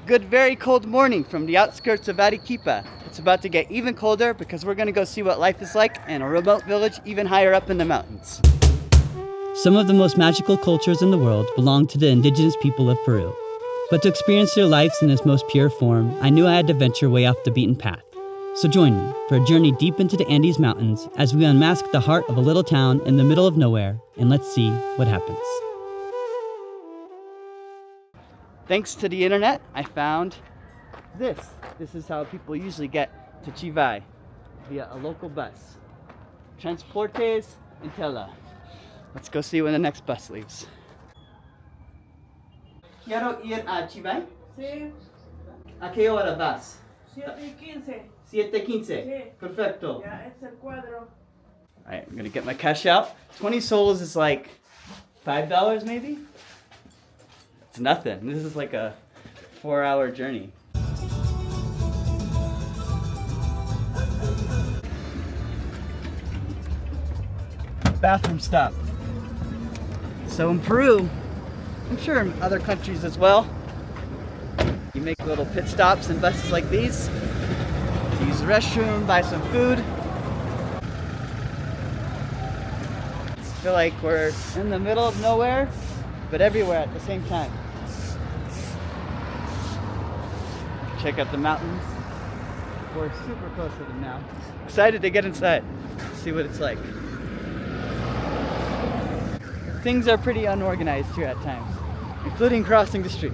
Good, very cold morning from the outskirts of Arequipa. It's about to get even colder because we're gonna go see what life is like in a remote village even higher up in the mountains. Some of the most magical cultures in the world belong to the indigenous people of Peru. But to experience their lives in its most pure form, I knew I had to venture way off the beaten path. So join me for a journey deep into the Andes Mountains as we unmask the heart of a little town in the middle of nowhere, and let's see what happens. Thanks to the internet, I found this. This is how people usually get to Chivay, via a local bus. Transportes Intela. Let's go see when the next bus leaves. Quiero ir a Chivay. Sí, ¿A qué hora vas? 7:15. 7:15. Sí. Perfecto. Ya, es el cuadro. Alright, I'm gonna get my cash out. 20 soles is like $5 maybe? It's nothing. This is like a 4-hour journey. Bathroom stop. So in Peru, I'm sure in other countries as well, you make little pit stops in buses like these to use the restroom, buy some food. I feel like we're in the middle of nowhere, but everywhere at the same time. Check out the mountains. We're super close to them now. Excited to get inside, see what it's like. Things are pretty unorganized here at times, including crossing the street.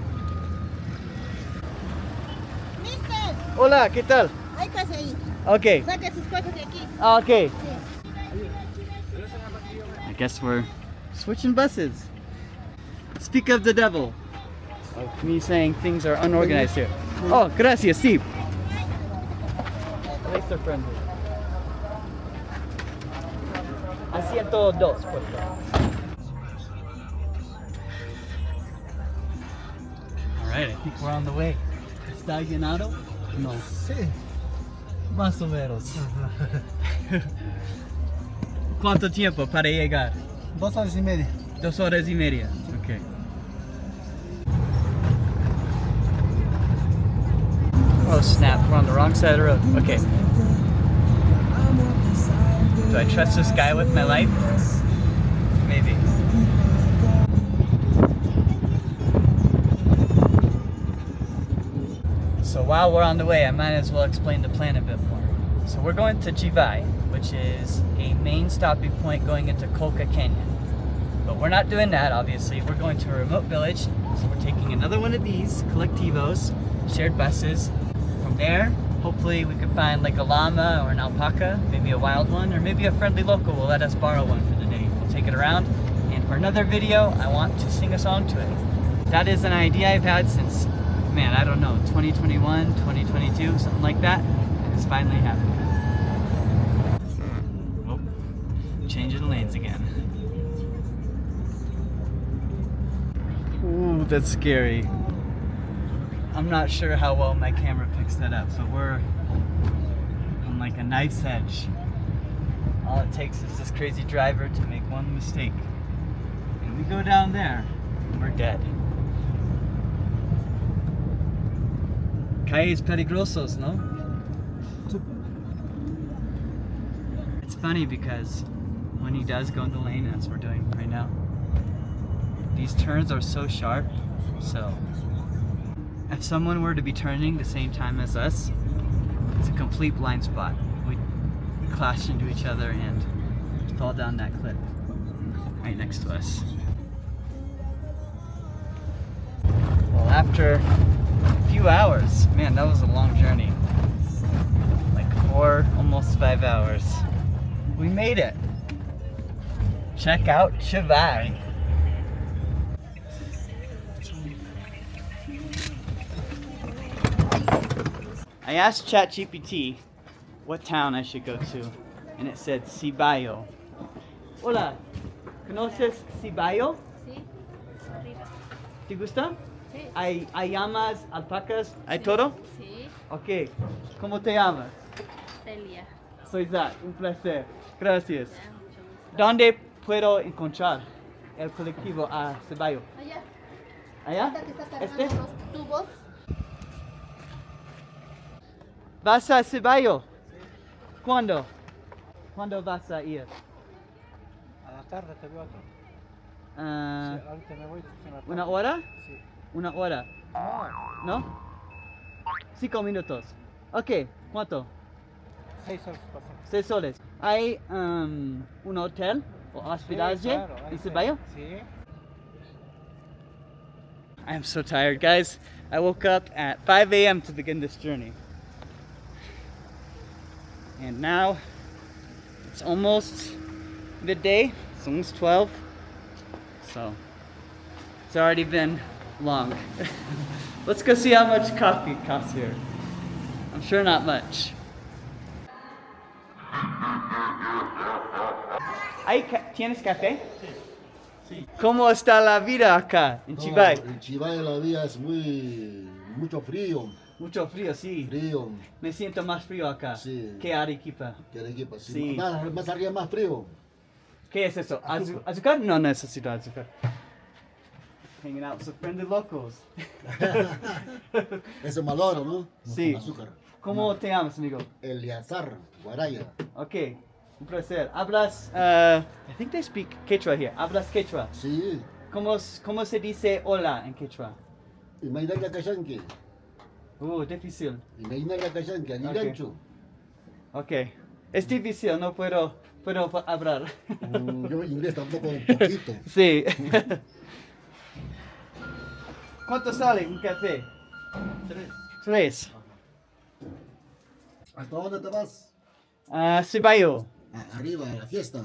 Mister, Hola, ¿qué tal? hay casa ahí. Okay. Saque sus cosas de aquí. Okay. Sí. I guess we're switching buses. Speak of the devil. Of me saying things are unorganized here. Oh, gracias, sí. At least they're friendly. Asiento dos, por favor. Alright, I think we're on the way. ¿Está llenado? No. Sí, más o menos. ¿Cuánto tiempo para llegar? 2 horas y media. 2 horas y media. Okay. Oh snap, we're on the wrong side of the road. Okay. Do I trust this guy with my life? Maybe. So while we're on the way, I might as well explain the plan a bit more. So we're going to Chivay, which is a main stopping point going into Colca Canyon. But we're not doing that, obviously. We're going to a remote village, so we're taking another one of these colectivos, shared buses. From there, hopefully we can find like a llama or an alpaca, maybe a wild one, or maybe a friendly local will let us borrow one for the day. We'll take it around, and for another video, I want to sing a song to it. That is an idea I've had since, man, I don't know, 2021, 2022, something like that, and it's finally happened. Oh, changing lanes again. Ooh, that's scary. I'm not sure how well my camera picks that up, but we're on like a knife's edge. All it takes is this crazy driver to make one mistake. And we go down there, and we're dead. Calles peligrosos, no? It's funny because when he does go in the lane, as we're doing right now, these turns are so sharp, so if someone were to be turning the same time as us, it's a complete blind spot. We'd clash into each other and fall down that cliff right next to us. Well, after a few hours, man, that was a long journey. Like 4, almost 5 hours. We made it. Check out Chivay. I asked ChatGPT what town I should go to, and it said Cibayo. Hola, ¿conoces Cibayo? Sí. Arriba. ¿Te gusta? Sí. ¿Hay llamas, alpacas? ¿Hay todo? Sí. Ok. ¿Cómo te llamas? Celia. Soy Zach, un placer. Gracias. Ya, mucho gusto. ¿Dónde puedo encontrar el colectivo a Cibayo? Allá. ¿Allá? Ahorita que está cargando ¿Este? los tubos. ¿Vas a Ceballo? ¿Cuándo? ¿Cuándo vas a ir? A la tarde te veo aquí. Ah, Sí, ahorita me voy en la tarde. ¿una hora? Sí. Una hora. No, ¿No? 5 minutos. Ok, ¿cuánto? 6 horas pasan. 6 soles. ¿Hay un hotel o hospedaje claro, ahí en está. Ceballo? Sí. I'm so tired, guys. I woke up at 5 a.m. to begin this journey. And now it's almost midday. It's almost 12. So it's already been long. Let's go see how much coffee costs here. I'm sure not much. ¿Tienes café? Sí. ¿Cómo está la vida acá en Chivay? En Chivay la vida es mucho frío, Mucho frío, sí. frío, Me siento más frío acá Sí. que Arequipa. que Arequipa. Sí. Sí. Más arriba más frío. ¿Qué es eso? ¿Azúcar? No necesito azúcar. Hanging out with some friendly locals. Ese maloro, ¿no? Sí. Con azúcar. ¿Cómo te llamas, amigo? Eliazar, Guaraya. Ok, un placer. Hablas, I think they speak Quechua here. Hablas Quechua. Sí. ¿Cómo se dice hola en Quechua? Imagina la cayanque. Difícil. Imagina la cayanque, Ok. anigancho. Ok. Es difícil, no puedo hablar. Yo inglés tampoco un poquito. Sí. ¿Cuánto sale un café? 3. ¿Hasta dónde te vas? Ceballo. Arriba, a la fiesta.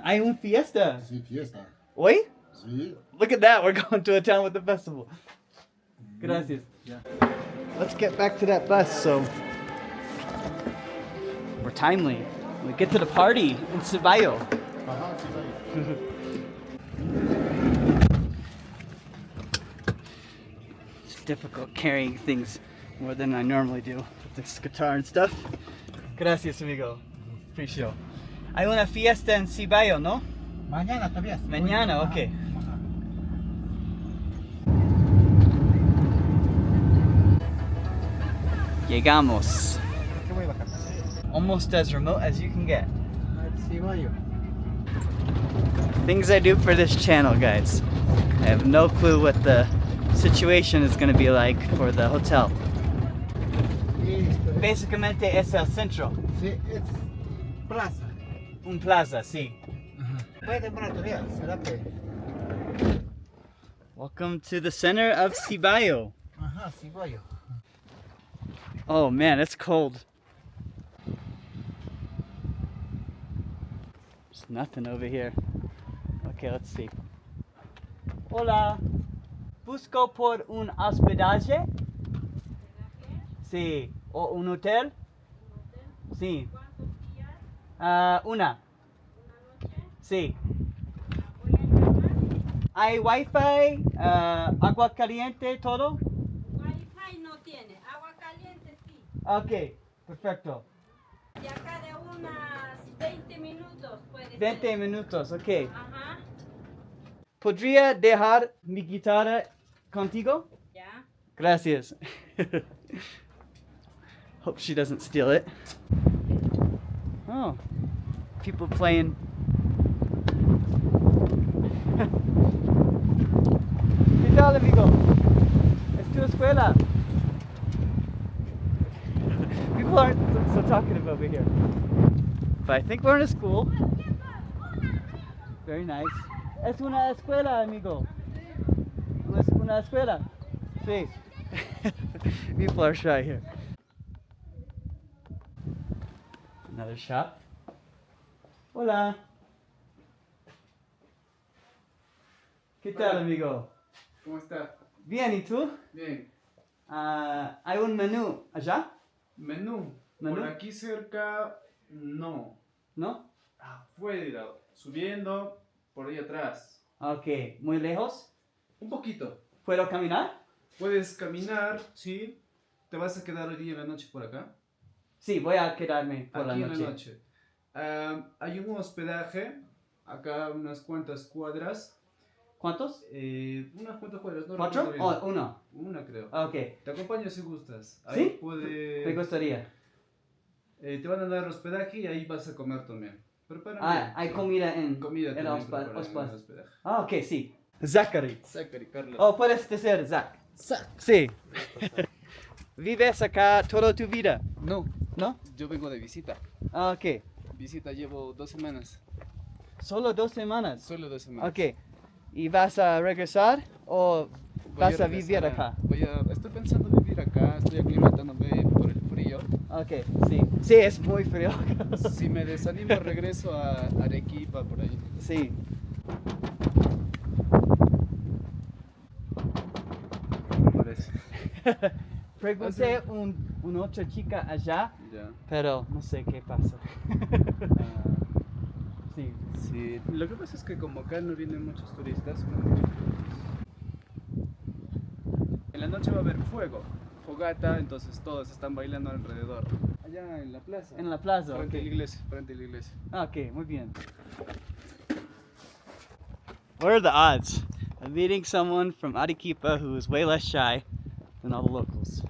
Hay un fiesta. Sí, fiesta. Hoy? Sí. Look at that, we're going to a town with a festival. Gracias. Yeah. Let's get back to that bus, so we're timely. We get to the party in Ceballo. Ajá, sí, It's difficult carrying things more than I normally do with this guitar and stuff. Gracias, amigo. Appreciate. Hay una fiesta en Ceballo, ¿no? Mañana todavía. Mañana, ok. Llegamos. ¿Qué voy a bajar? Almost as remote as you can get. Sí, voy. Things I do for this channel, guys. I have no clue what the situation is going to be like for the hotel. Listo. Básicamente es el centro. Sí, es plaza. Un plaza, sí. Puede demorar todavía, será que. Welcome to the center of Ceballo. Ajá, sí voy. Oh man, it's cold. There's nothing over here. Okay, let's see. Hola. Busco por un hospedaje. Sí. ¿O un hotel? Sí. Una. Sí. ¿Hay wifi? ¿Agua caliente? ¿Todo? Wi-Fi no tiene, agua caliente sí. Ok, perfecto. De acá de unas 20 minutos puede 20 ser. minutos, ok. Ajá, ¿Podría dejar mi guitarra contigo? ya. Gracias. Hope she doesn't steal it. Oh, people playing. ¿Qué tal, amigo? Es tu escuela. People aren't so talkative over here. But I think we're in a school. Very nice. Es una escuela, amigo. Es una escuela. Sí. People are shy here. Another shop. Hola. ¿Qué tal, amigo? ¿Cómo está? Bien, ¿y tú? Bien. Hay un menú allá, Menú. ¿Menú? Por aquí cerca, no. ¿no? Afuera, subiendo, por ahí atrás. Ok, ¿muy lejos? Un poquito. ¿Puedo caminar? Puedes caminar, ¿sí? ¿Te vas a quedar hoy día en la noche por acá? Sí, voy a quedarme por aquí la noche. en la noche. Hay un hospedaje, acá unas cuantas cuadras, ¿Cuántos? Unas cuantas cuadras, no ¿Cuatro? recuerdo bien. ¿O uno? Una creo. Ok. Te acompaño si gustas. ¿Sí? Ahí puede... Me gustaría. te van a dar hospedaje y ahí vas a comer también. Prepara Ah, hay comida en comida el también preparan en el hospedaje. hospedaje. Ah, ok, sí. Zachary. Zachary, Carlos. Oh, puedes decir Zach. Sí. ¿Vives acá toda tu vida? No, ¿No? yo vengo de visita. Ah, ok. Visita llevo 2 semanas. Solo 2 semanas. Solo 2 semanas. Ok. ¿Y vas a regresar o Voy vas a regresar vivir acá? Estoy pensando vivir acá, estoy aclimatándome por el frío. Ok, sí. Sí, es muy frío. Si me desanimo regreso a Arequipa por ahí. Sí. Me parece. Pregunté una otra chica allá, Ya. pero no sé qué pasa. Sí. Sí, lo que pasa es que como acá no vienen muchos turistas, no muchos turistas. En la noche va a haber fuego, fogata, entonces todos están bailando alrededor. Allá en la plaza. En la plaza. Frente a ok. la iglesia, frente a la iglesia. Ah, ok, muy bien. What are the odds of meeting someone from Arequipa who is way less shy than all the locals?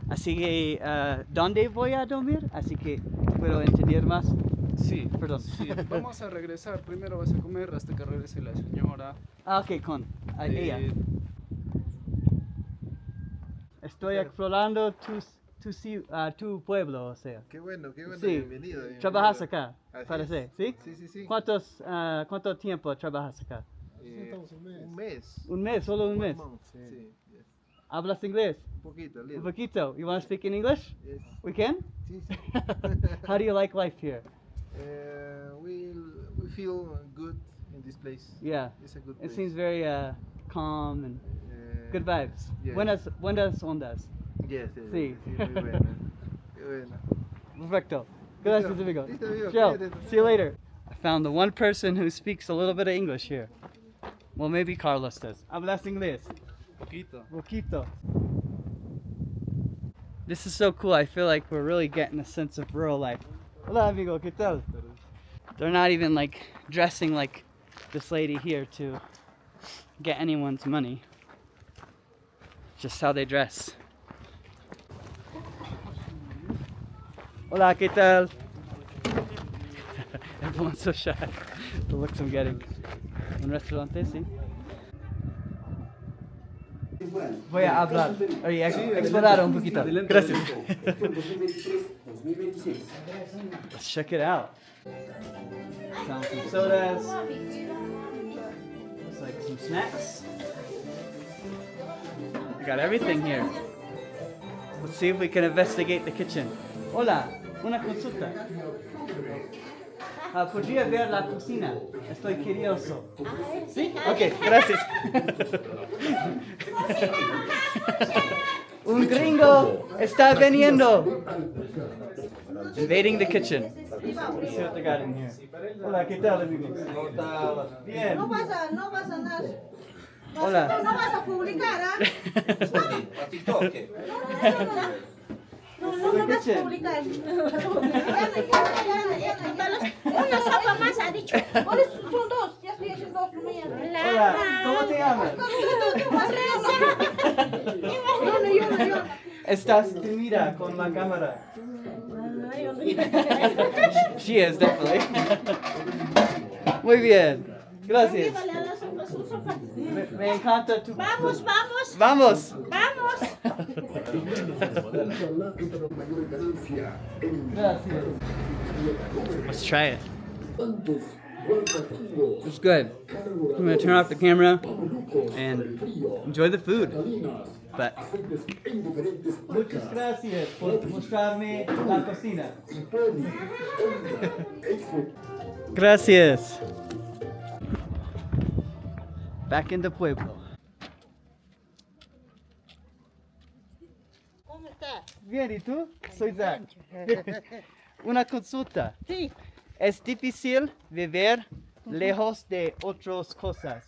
Así que, ¿dónde voy a dormir? Así que puedo entender más. Sí, Perdón. sí, vamos a regresar. Primero vas a comer hasta que regrese la señora. Ah, ok, con ella. Eh, Estoy explorando tu pueblo, o sea. Qué bueno, Sí. bienvenido. bienvenido. ¿Trabajas acá? Así Parece, es. ¿sí? Sí, sí, sí. ¿Cuánto tiempo trabajas acá? Un mes. Un mes, solo un mes. Sí, yes. ¿Hablas inglés? Un poquito, Un little. poquito. You want to speak in English? Yes. We can? Sí, sí. How do you like life here? We feel good in this place. Yeah. It's a good It place. seems very calm and good vibes. Yes. Buenas ondas. Yes, yes, Sí. sí, muy buena. Qué buena. Perfecto. Gracias, amigo. Listo, amigo. Ciao. Cuídate. See you later. I found the one person who speaks a little bit of English here. Well, maybe Carlos does. Hablas inglés? poquito. Poquito. This is so cool. I feel like we're really getting a sense of rural life. Hola, amigo. ¿Qué tal? They're not even like dressing like this lady here to get anyone's money. Just how they dress. Hola, ¿qué tal? Everyone's so shy. The looks I'm getting. Un restaurante, sí. Voy a hablar. Oye, explorar un poquito. Gracias. Let's check it out. Found some sodas. Looks like some snacks. We got everything here. Let's see if we can investigate the kitchen. Hola, una consulta. ¿Podría ver la cocina? Estoy curioso. ¿Sí? Ok, gracias. Un gringo está veniendo. Invading the kitchen. Let's see what they got in here. Hola, ¿qué tal, amigos? Bien. No vas a nada. Hola. No vas a publicar, ¿ah? No vas a publicar. Una sopa más ha dicho. Ahora son dos. Ya estoy haciendo dos. Hola, ¿cómo te llamas? Yo. Estás tímida con la cámara. She is, definitely. Muy bien. Gracias. Me encanta tu... Vamos. ¡Vamos! Gracias. Let's try it. It's good. I'm gonna turn off the camera and enjoy the food. But muchas gracias por mostrarme la cocina. Gracias. Back in the pueblo. ¿Cómo estás? Bien, ¿y tú? Soy Zach. Una consulta. Sí. ¿Es difícil vivir lejos de otras cosas?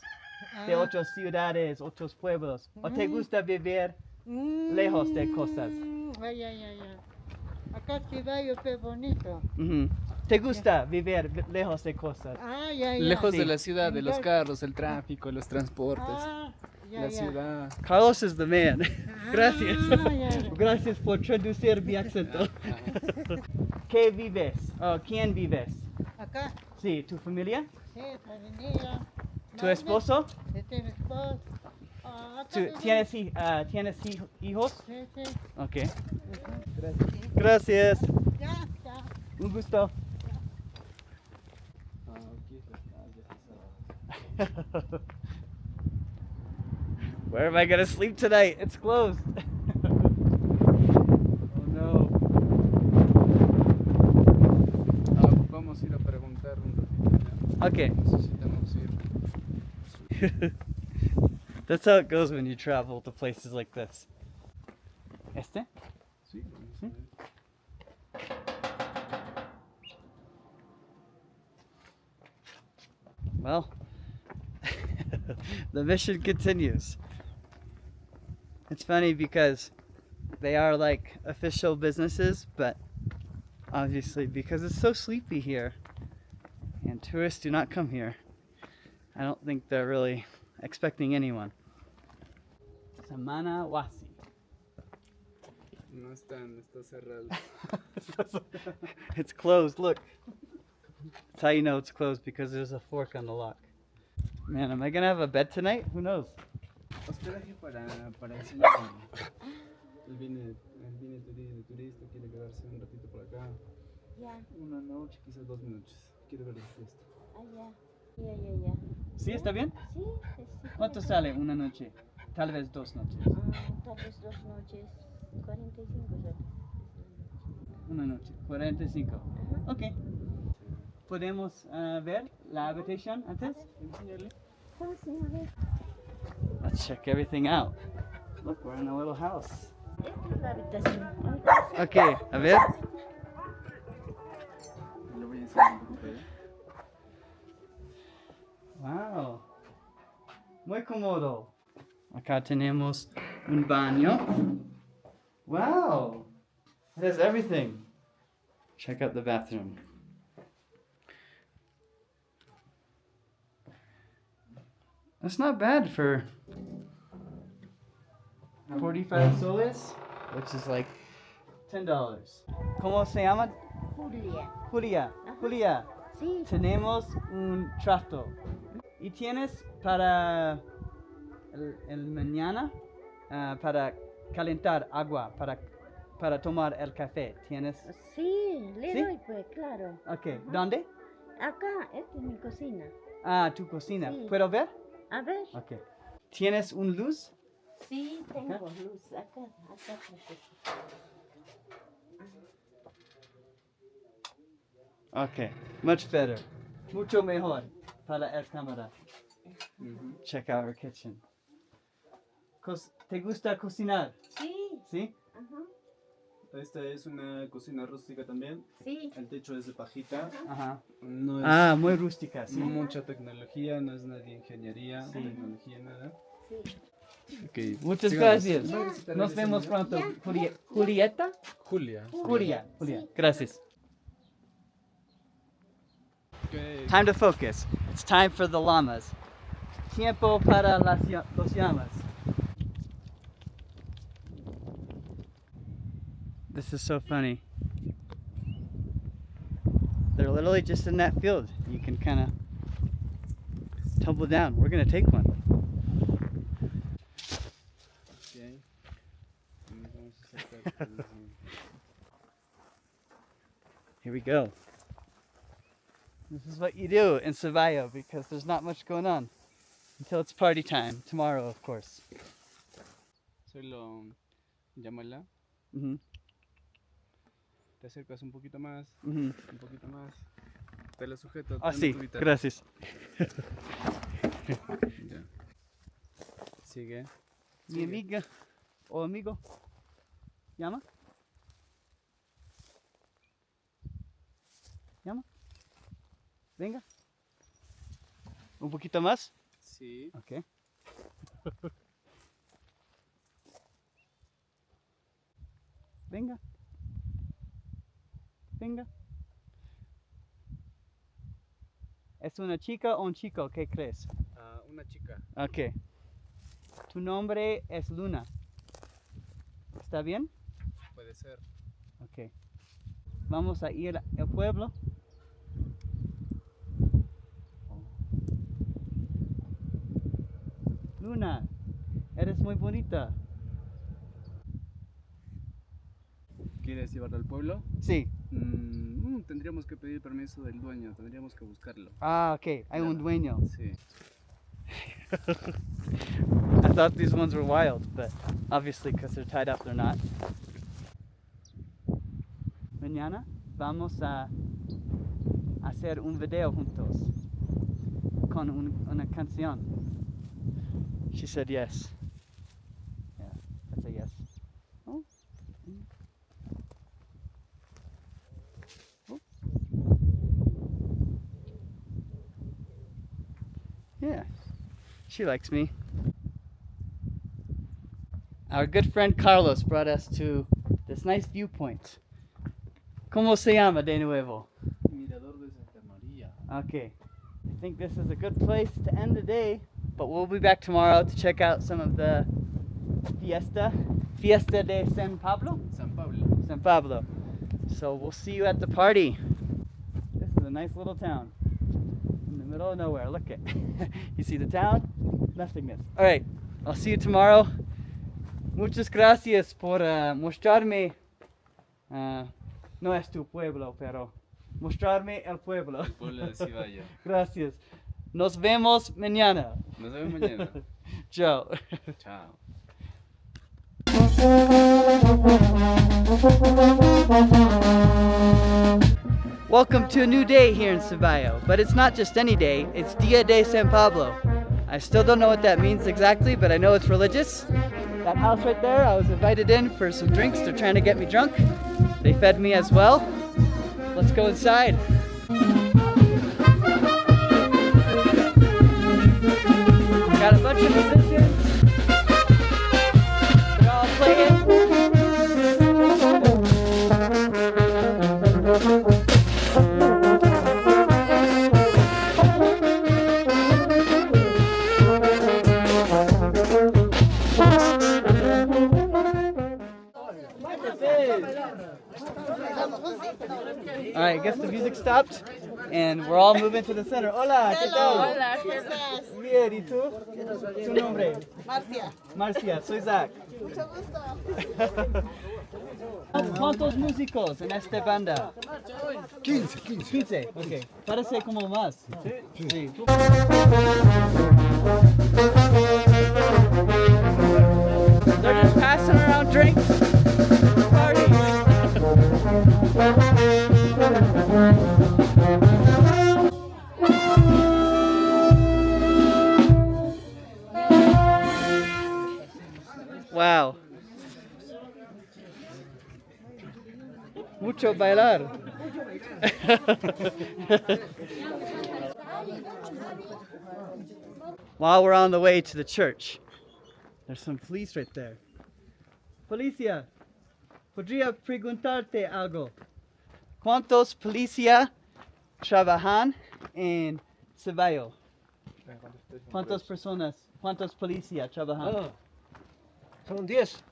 De otras ciudades, otros pueblos. ¿O te gusta vivir lejos de cosas? Ay. Acá sí va yo, qué bonito. Ujú. ¿Te gusta vivir lejos de cosas? Ah, ya, ya. Lejos Sí. de la ciudad, de los carros, el tráfico, los transportes, Ah, ya, la ya. ciudad. Carlos is the man. Gracias. Ah, ya, ya. Gracias por traducir mi acento. ¿Qué vives? Oh, ¿quién vives? Acá. Sí, ¿tu familia? Sí, familia. ¿Tu esposo? Este es mi esposo. Ah, acá vive. ¿Tienes hijos? Sí, sí. Ok. Gracias. Ya, ya. Un gusto. Where am I gonna sleep tonight? It's closed. Oh no. Vamos a ir a preguntar un ratito. Okay. Necesitamos ir. That's how it goes when you travel to places like this. Este? Sí, vamos a ver. Well, the mission continues. It's funny because they are like official businesses, but obviously because it's so sleepy here and tourists do not come here, I don't think they're really expecting anyone. Samana Wasi. No están, está cerrado. It's closed, look. That's how you know it's closed, because there's a fork on the lock. Man, am I gonna have a bed tonight? Who knows? Hospedaje para enseñar. Él viene de turista, quiere quedarse un ratito por acá. Ya, Una noche, quizás 2 noches. Quiere ver la fiesta. ah, ya. Ya. ¿Sí está bien? Sí, sí. ¿Cuánto sale una noche? Tal vez 2 noches. Tal vez 2 noches, 45 soles. Una noche, 45. Ok. ¿Podemos ver la habitación antes? Enseñarle. Oh, sí, a ver. Let's check everything out. Look, we're in a little house. Esta es la habitación. Ok, a ver. Le voy a enseñar un poquito allá. Wow. Muy cómodo. Acá tenemos un baño. Wow. It has everything. Check out the bathroom. That's not bad for 45 soles, which is like $10. ¿Cómo se llama? Julia. Julia. Julia. Sí. Tenemos un trato. ¿Y tienes para el mañana? Para calentar agua, para tomar el café. ¿Tienes? Sí, le ¿Sí? doy pues, claro. Ok. ¿Dónde? Acá, esta es mi cocina. Ah, tu cocina. Sí. ¿Puedo ver? A ver. Ok. ¿Tienes un luz? Sí, tengo luz. Acá. Ok. Much better. Mucho mejor para el cámara. Check out our kitchen. ¿Te gusta cocinar? Sí. ¿Sí? Ajá. Esta es una cocina rústica también. Sí. El techo es de pajita. Ajá. No es Ah, muy rústica, sí. mucha tecnología, no es nada de ingeniería, Sí. tecnología, nada. Sí. Okay. Muchas sigamos. gracias. ¿Va a visitar Nos esa vemos señora? pronto. Julieta? Julia. Julia. Gracias. Okay. Time to focus. It's time for the llamas. Tiempo para los llamas. This is so funny. They're literally just in that field. You can kind of tumble down. We're gonna take one. Okay. Vamos a sacar Here we go. This is what you do in Cevallo because there's not much going on until it's party time. Tomorrow, of course. Solo llámala, Mhm. te acercas un poquito más, Mhm. un poquito más. Te la sujeto. Ah, dame sí. tu guitarra. Gracias. Ya. Sigue. Mi amiga o amigo. ¿Llama? ¿Llama? Venga. ¿Un poquito más? Sí. Ok. Venga. Venga. ¿Es una chica o un chico? ¿Qué crees? Una chica. Ok. Tu nombre es Luna. ¿Está bien? Puede ser. Ok. Vamos a ir al pueblo. Luna, eres muy bonita. ¿Quieres llevarlo al pueblo? Sí. Tendríamos que pedir permiso del dueño, tendríamos que buscarlo. Ah, ok. Hay un dueño. Sí. I thought these ones were wild, but obviously because they're tied up, they're not. Mañana vamos a hacer un video juntos con una canción. She said yes. Yeah, that's a yes. Oh. Oh. Yeah, she likes me. Our good friend Carlos brought us to this nice viewpoint. ¿Cómo se llama de nuevo? Mirador de Santa María. Okay. I think this is a good place to end the day, but we'll be back tomorrow to check out some of the Fiesta de San Pablo? San Pablo. San Pablo. So we'll see you at the party. This is a nice little town in the middle of nowhere. Look at you see the town? Nothingness. All right. I'll see you tomorrow. Muchas gracias por mostrarme. No es tu pueblo, pero mostrarme el pueblo. El pueblo de Cibaya. Gracias. Nos vemos mañana. Nos vemos mañana. Chao. Chao. Welcome to a new day here in Ceballo, but it's not just any day, it's Dia de San Pablo. I still don't know what that means exactly, but I know it's religious. That house right there, I was invited in for some drinks. They're trying to get me drunk. They fed me as well. Let's go inside. Got a bunch of musicians. They're all playing. All right, I guess the music stopped, and we're all moving to the center. Hola, ¿qué tal? Hola. ¿Cómo estás? Bien, ¿y tú? ¿Tu nombre? Marcia. Marcia, soy Zach. Mucho gusto. ¿Cuántos músicos en esta banda? 15. 15, ok. Parece como más. Sí. They're just passing around drinks. Party. Wow. Mucho bailar. While we're on the way to the church, there's some police right there. Policía, podría preguntarte algo. ¿Cuántos policías trabajan en Ceballo? ¿Cuántas personas, cuántos policías trabajan? Son 10.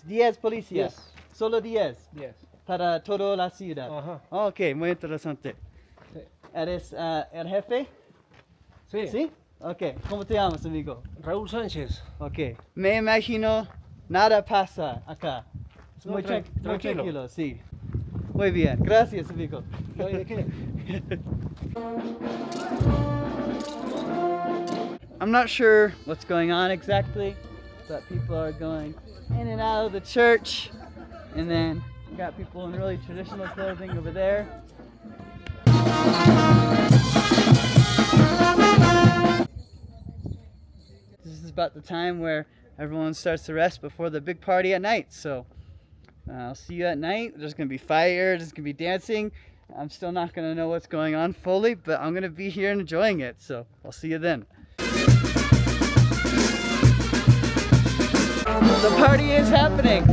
10 policías. Yes. Solo 10 10. para toda la ciudad. Ajá. Ok, muy interesante. Sí. ¿Eres el jefe? Sí. ¿Sí? Ok, ¿cómo te llamas, amigo? Raúl Sánchez. Ok, me imagino nada pasa acá. Es No, muy, muy tranquilo. tranquilo, sí. Muy bien, gracias, amigo. No hay de qué. I'm not sure what's going on exactly, but people are going in and out of the church. And then we got people in really traditional clothing over there. This is about the time where everyone starts to rest before the big party at night. So I'll see you at night. There's going to be fire, there's going to be dancing. I'm still not going to know what's going on fully, but I'm going to be here and enjoying it. So I'll see you then. The party is happening.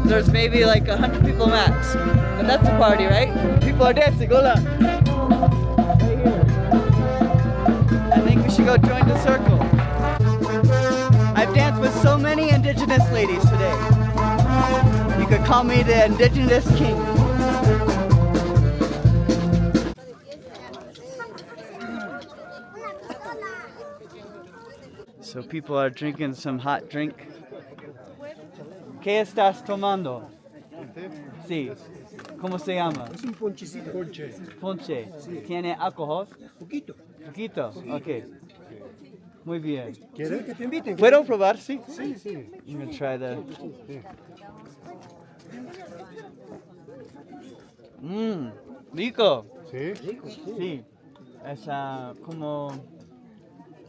There's maybe like 100 people max, but that's the party, right? People are dancing. Hola. Right here. should go join the circle. I've danced with so many indigenous ladies today. You could call me the indigenous king. So people are drinking some hot drink. ¿Qué estás tomando? Sí. ¿Cómo se llama? Es un ponchecito. Ponche. Ponche. ¿Tiene alcohol? Poquito. Poquito. Ok. Muy bien. ¿Quieres que te inviten? ¿Puedo probar? Sí. Sí, sí. I'm gonna try the. Rico. Sí. Sí. Es como.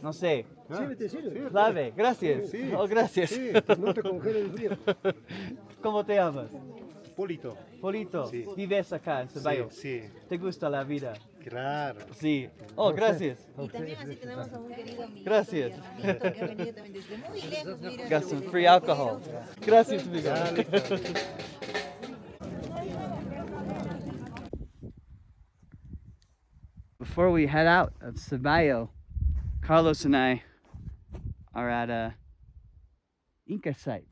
No sé. Sírvete, sírvete. Clave. Gracias. Sí. Oh, gracias. Sí, no te congela el frío. ¿Cómo te llamas? Polito. Polito. Sí. Vives acá en Ceballos. Sí, ¿Te gusta la vida? claro. Sí. Oh, gracias. Y también así tenemos a un querido amigo. Gracias. Que ha venido también desde muy lejos. Mira, Got some free alcohol. Gracias, amigo. Before we head out of Ceballo, Carlos and I are at a Inca site.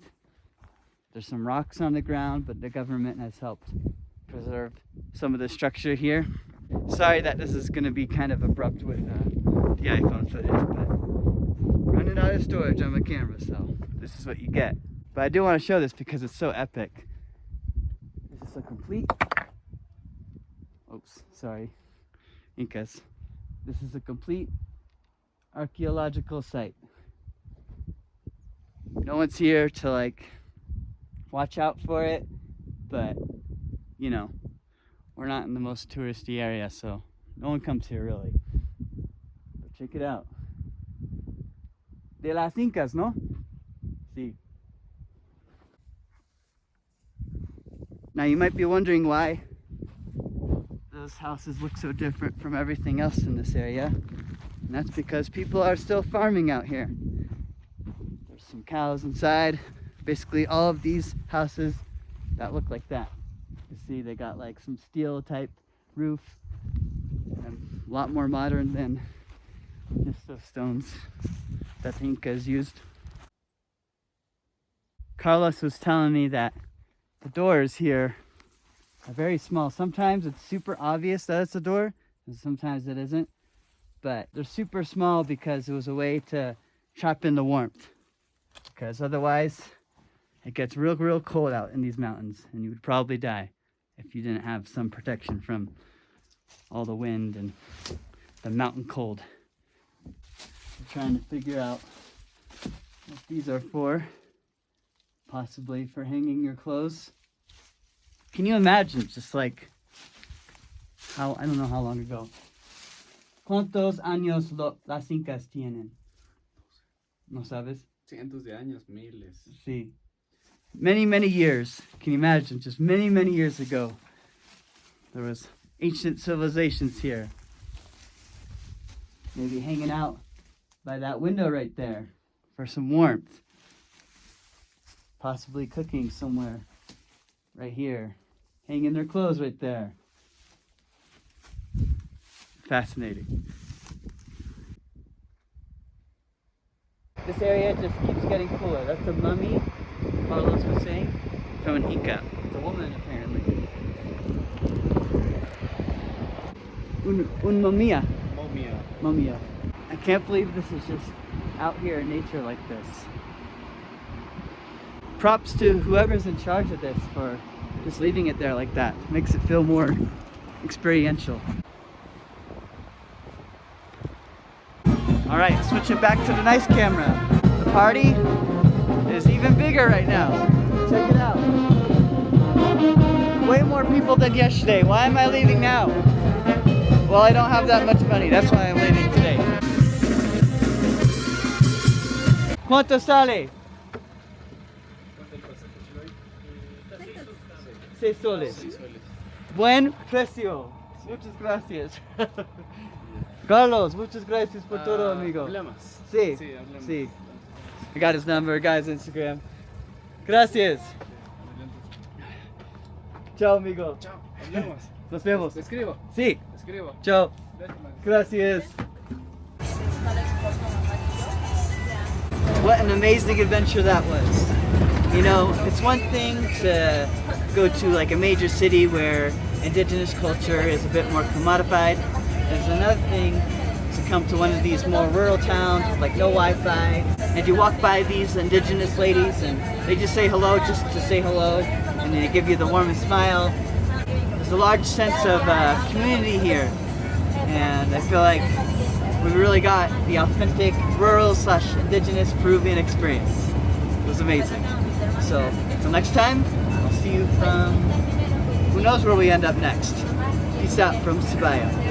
There's some rocks on the ground, but the government has helped preserve some of the structure here. Sorry that this is going to be kind of abrupt with the iPhone footage, but running out of storage on my camera, so this is what you get. But I do want to show this because it's so epic. This is a complete... Oops, sorry. Incas. This is a complete archaeological site. No one's here to like watch out for it, but you know, we're not in the most touristy area, so no one comes here really. But check it out. De las Incas, no? Sí. Now you might be wondering why those houses look so different from everything else in this area. And that's because people are still farming out here. There's some cows inside. Basically all of these houses that look like that. You see they got like some steel type roof. And a lot more modern than just those stones that the Incas used. Carlos was telling me that the doors here are very small. Sometimes it's super obvious that it's a door, and sometimes it isn't. But they're super small because it was a way to trap in the warmth. Because otherwise, it gets real cold out in these mountains, and you would probably die if you didn't have some protection from all the wind and the mountain cold. I'm trying to figure out what these are for. Possibly for hanging your clothes. Can you imagine just like how, I don't know how long ago. ¿Cuántos años las Incas tienen? ¿No sabes? Cientos de años, miles. Sí. Many years. Can you imagine? Just many years ago. There was ancient civilizations here. Maybe hanging out by that window right there for some warmth. Possibly cooking somewhere right here. Hanging their clothes right there. Fascinating. This area just keeps getting cooler. That's a mummy, Carlos was saying, from an Inca. It's a woman, apparently. Un mumia. Momia. Mumia. I can't believe this is just out here in nature like this. Props to whoever's in charge of this for just leaving it there like that. Makes it feel more experiential. All right, switching back to the nice camera. The party is even bigger right now. Check it out. Way more people than yesterday. Why am I leaving now? Well, I don't have that much money. That's why I'm leaving today. ¿Cuánto sale? 6 soles. Buen precio. Muchas gracias. Carlos, muchas gracias por todo, amigo. Hablamos. Sí, Sí, hablamos. sí. I got his number, got his Instagram. Gracias. Chao, amigo. Chao, hablamos. Nos vemos. Te escribo. Sí. Te escribo. Chao. Gracias. Gracias. what an amazing adventure that was. You know, it's one thing to go to like a major city where indigenous culture is a bit more commodified. There's another thing to come to one of these more rural towns with like no Wi-Fi, and you walk by these indigenous ladies and they just say hello just to say hello, and they give you the warmest smile. There's a large sense of community here, and I feel like we really got the authentic rural/indigenous Peruvian experience. It was amazing. So, until next time, I'll see you from who knows where we end up next. Peace out from Ceballos.